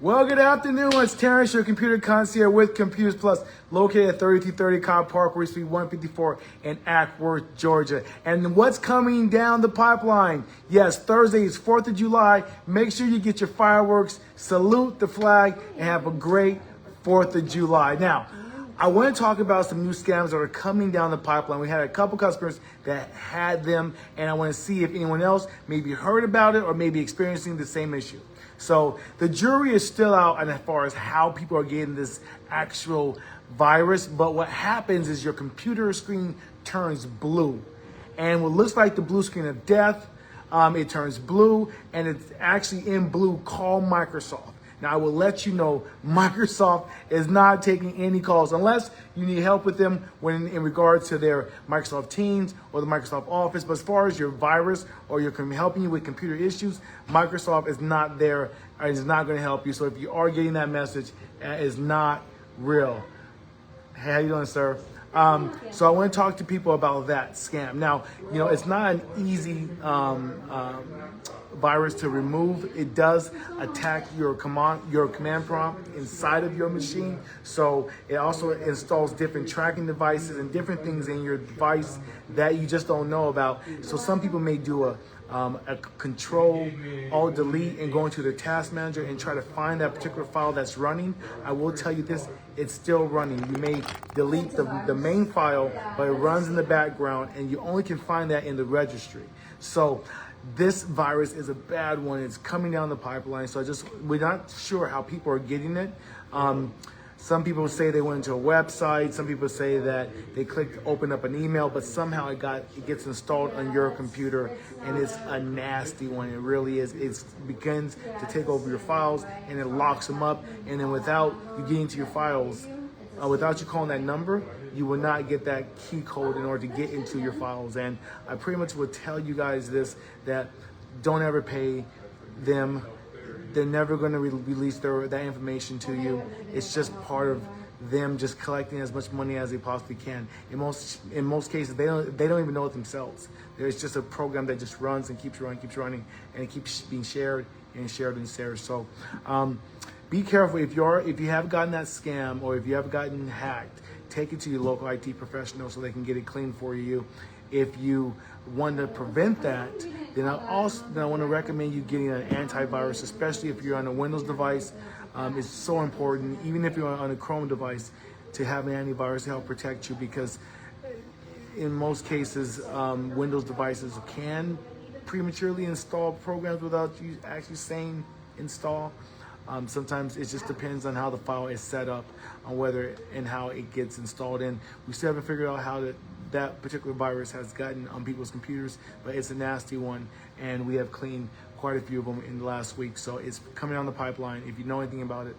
Well, good afternoon. It's Terrence, your computer concierge with Computers Plus, located at 3330 Cobb Parkway, Suite 154 in Acworth, Georgia. And what's coming down the pipeline? Yes, Thursday is 4th of July. Make sure you get your fireworks, salute the flag, and have a great 4th of July. Now, I want to talk about some new scams that are coming down the pipeline. We had a couple customers that had them, and I want to see if anyone else maybe heard about it or maybe experiencing the same issue. So the jury is still out as far as how people are getting this actual virus, but what happens is your computer screen turns blue. And what looks like the blue screen of death, it turns blue, and it's actually in blue. Call Microsoft. Now, I will let you know Microsoft is not taking any calls unless you need help with them when in regards to their Microsoft Teams or the Microsoft Office. But as far as your virus or your helping you with computer issues, Microsoft is not there and is not going to help you. So if you are getting that message, it is not real. Hey, how you doing, sir? So I want to talk to people about that scam. Now, you know, it's not an easy virus to remove. It does attack your command prompt inside of your machine. So it also installs different tracking devices and different things in your device that you just don't know about. So some people may do a control alt delete and go into the task manager and try to find that particular file that's running. I will tell you this, it's still running. You may delete the main file, but it runs in the background and you only can find that in the registry. So this virus is a bad one. It's coming down the pipeline. So we're not sure how people are getting it. Some people say they went into a website. Some people say that they clicked open up an email, but somehow it gets installed on your computer, and it's a nasty one. It really is. It begins to take over your files, and it locks them up. And then without you getting to your files, without you calling that number, you will not get that key code in order to get into your files. And I pretty much would tell you guys this, that don't ever pay them. They're never going to release that information to you. It's just part of them just collecting as much money as they possibly can. In most cases, they don't even know it themselves. There's just a program that just runs and keeps running, and it keeps being shared and shared and shared. So be careful if you have gotten that scam or if you have gotten hacked. Take it to your local IT professional so they can get it clean for you. If you want to prevent that, then I want to recommend you getting an antivirus, especially if you're on a Windows device. It's so important, even if you're on a Chrome device, to have an antivirus to help protect you, because in most cases, Windows devices can prematurely install programs without you actually saying install. Sometimes it just depends on how the file is set up, on whether and how it gets installed. And we still haven't figured out how that particular virus has gotten on people's computers, but it's a nasty one, and we have cleaned quite a few of them in the last week. So it's coming down the pipeline. If you know anything about it,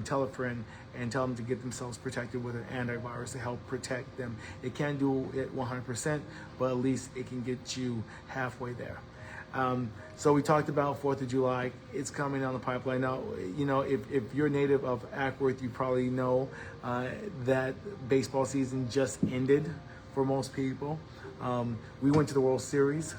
tell a friend and tell them to get themselves protected with an antivirus to help protect them. It can't do it 100%, but at least it can get you halfway there. So we talked about 4th of July. It's coming down the pipeline. Now, you know, if you're a native of Acworth, you probably know that baseball season just ended for most people. We went to the World Series.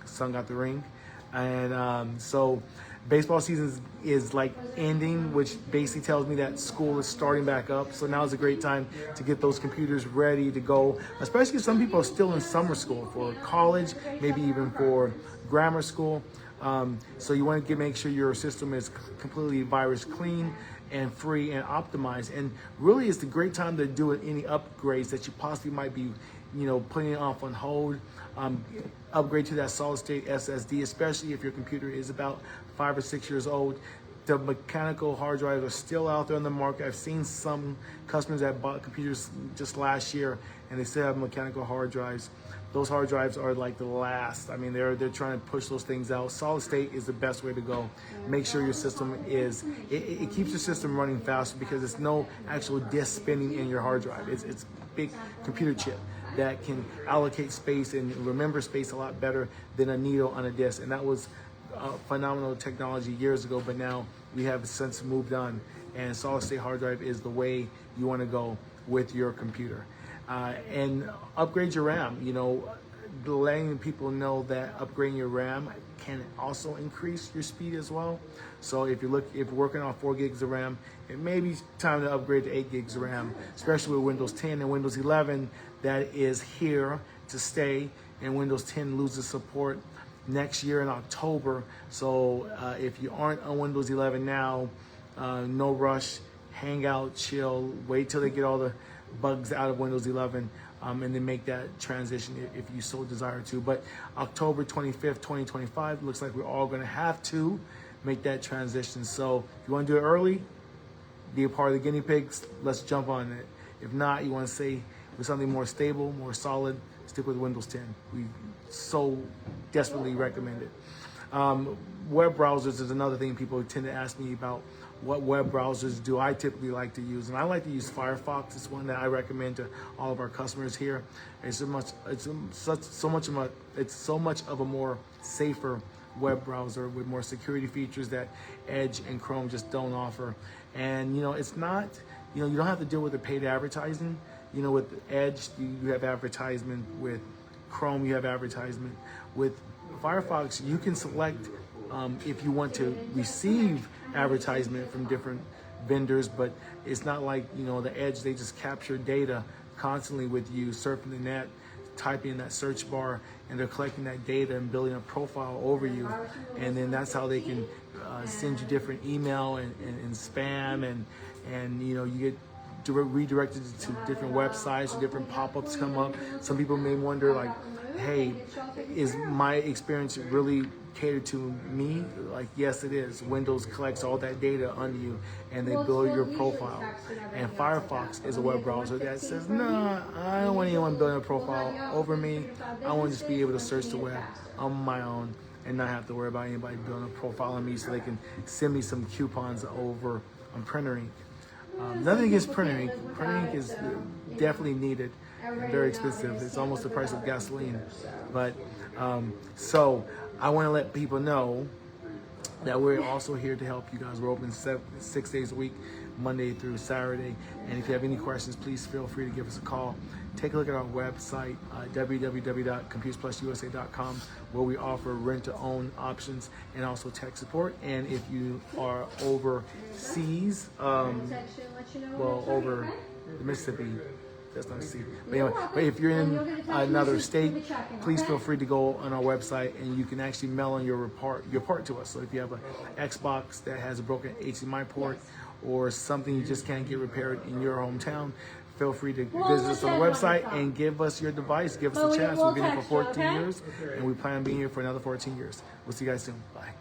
Sun got the ring. And so baseball season is like ending, which basically tells me that school is starting back up. So now is a great time to get those computers ready to go, especially if some people are still in summer school for college, maybe even for grammar school. So you want to make sure your system is completely virus clean and free and optimized. And really, it's a great time to do any upgrades that you possibly might be, you know, putting it off on hold. Upgrade to that solid state SSD, especially if your computer is about 5 or 6 years old. The mechanical hard drives are still out there on the market. I've seen some customers that bought computers just last year and they still have mechanical hard drives. Those hard drives are like the last. I mean, they're trying to push those things out. Solid state is the best way to go. Make sure your system it keeps your system running faster because there's no actual disk spinning in your hard drive. It's a big computer chip that can allocate space and remember space a lot better than a needle on a disk. And that was phenomenal technology years ago, but now we have since moved on, and solid state hard drive is the way you want to go with your computer. And upgrade your RAM. You know, letting people know that upgrading your RAM can also increase your speed as well. So if you're working on 4 gigs of RAM, it may be time to upgrade to 8 gigs of RAM, especially with Windows 10 and Windows 11 that is here to stay, and Windows 10 loses support next year in October. So if you aren't on Windows 11 now, no rush, hang out, chill, wait till they get all the bugs out of Windows 11, and then make that transition if you so desire to. But October 25th, 2025, looks like we're all going to have to make that transition. So if you want to do it early, be a part of the guinea pigs, let's jump on it. If not, you want to stay with something more stable, more solid, stick with Windows 10. We so desperately recommend it. Web browsers is another thing people tend to ask me about. What web browsers do I typically like to use? And I like to use Firefox. It's one that I recommend to all of our customers here. It's so much of a more safer web browser with more security features that Edge and Chrome just don't offer. And it's not, you don't have to deal with the paid advertising. With Edge, you have advertisement. With Chrome, you have advertisement. With Firefox, you can select if you want to receive advertisement from different vendors, but it's not like the Edge. They just capture data constantly with you surfing the net, typing in that search bar, and they're collecting that data and building a profile over you, and then that's how they can send you different email and spam, and you get redirected to different websites or different pop-ups come up. Some people may wonder, like, hey, is my experience really catered to me? Like, yes, it is. Windows collects all that data on you and they build your profile. And Firefox is a web browser that says, nah, I don't want anyone building a profile over me. I want to just be able to search the web on my own and not have to worry about anybody building a profile on me so they can send me some coupons over on printer ink. Nothing against printer ink. Printer ink is definitely needed and very expensive. It's almost the price of gasoline. But so I want to let people know that we're also here to help you guys. We're open 6 days a week, Monday through Saturday. And if you have any questions, please feel free to give us a call. Take a look at our website, www.computersplususa.com, where we offer rent-to-own options and also tech support. And if you are overseas, over the Mississippi, that's not a C. But anyway, but if you're in another state, please feel free to go on our website and you can actually mail on your part to us. So if you have an Xbox that has a broken HDMI port or something you just can't get repaired in your hometown, feel free to visit us on the website and give us your device. Give us a chance. We've been here for 14 years and we plan on being here for another 14 years. We'll see you guys soon. Bye.